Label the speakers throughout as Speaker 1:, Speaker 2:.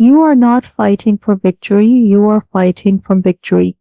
Speaker 1: You are not fighting for victory, you are fighting from victory.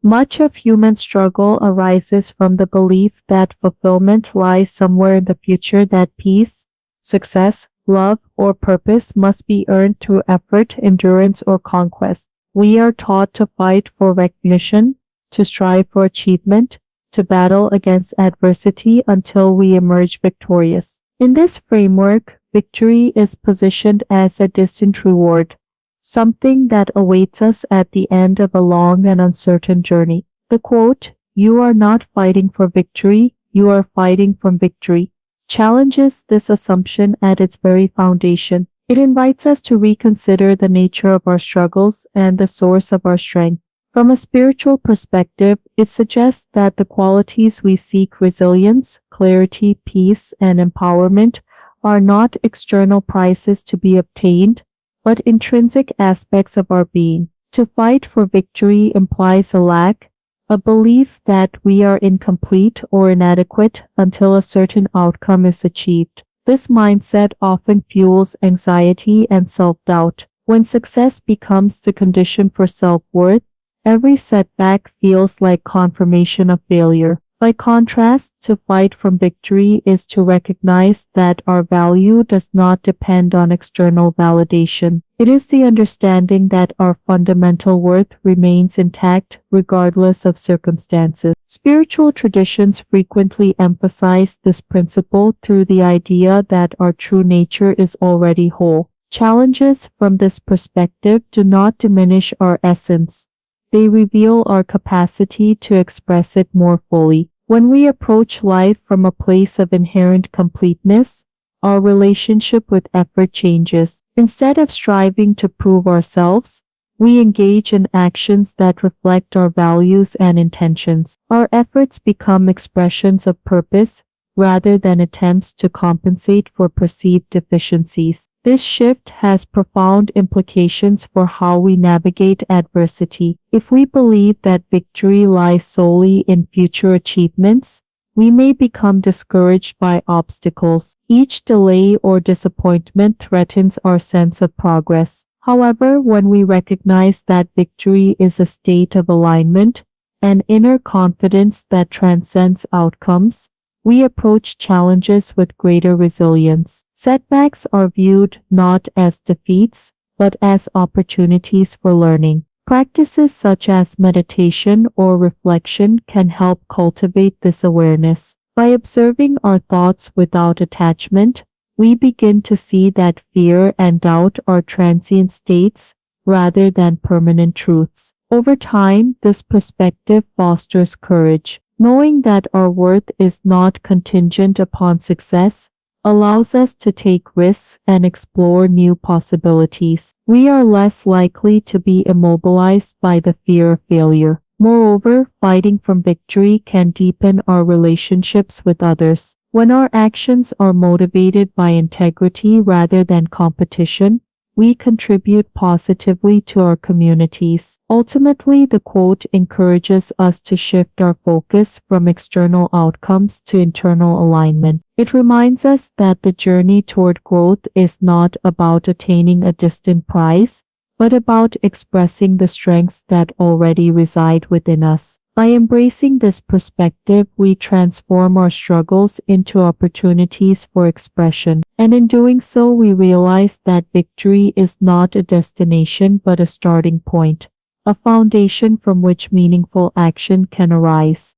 Speaker 1: Much of human struggle arises from the belief that fulfillment lies somewhere in the future, that peace, success, love, or purpose must be earned through effort, endurance, or conquest. We are taught to fight for recognition, to strive for achievement, to battle against adversity until we emerge victorious. In this framework, victory is positioned as a distant reward, something that awaits us at the end of a long and uncertain journey. The quote, "You are not fighting for victory, you are fighting from victory," challenges this assumption at its very foundation. It invites us to reconsider the nature of our struggles and the source of our strength. From a spiritual perspective, it suggests that the qualities we seek, resilience, clarity, peace, and empowerment, are not external prizes to be obtained, but intrinsic aspects of our being. To fight for victory implies a lack, a belief that we are incomplete or inadequate until a certain outcome is achieved. This mindset often fuels anxiety and self-doubt. When success becomes the condition for self-worth, every setback feels like confirmation of failure. By contrast, to fight from victory is to recognize that our value does not depend on external validation. It is the understanding that our fundamental worth remains intact regardless of circumstances. Spiritual traditions frequently emphasize this principle through the idea that our true nature is already whole. Challenges from this perspective do not diminish our essence. They reveal our capacity to express it more fully. When we approach life from a place of inherent completeness, our relationship with effort changes. Instead of striving to prove ourselves, we engage in actions that reflect our values and intentions. Our efforts become expressions of purpose rather than attempts to compensate for perceived deficiencies. This shift has profound implications for how we navigate adversity. If we believe that victory lies solely in future achievements, we may become discouraged by obstacles. Each delay or disappointment threatens our sense of progress. However, when we recognize that victory is a state of alignment, an inner confidence that transcends outcomes, we approach challenges with greater resilience. Setbacks are viewed not as defeats, but as opportunities for learning. Practices such as meditation or reflection can help cultivate this awareness. By observing our thoughts without attachment, we begin to see that fear and doubt are transient states rather than permanent truths. Over time, this perspective fosters courage. Knowing that our worth is not contingent upon success allows us to take risks and explore new possibilities. We are less likely to be immobilized by the fear of failure. Moreover, fighting from victory can deepen our relationships with others. When our actions are motivated by integrity rather than competition, we contribute positively to our communities. Ultimately, the quote encourages us to shift our focus from external outcomes to internal alignment. It reminds us that the journey toward growth is not about attaining a distant prize, but about expressing the strengths that already reside within us. By embracing this perspective, we transform our struggles into opportunities for expression. And in doing so, we realize that victory is not a destination but a starting point, a foundation from which meaningful action can arise.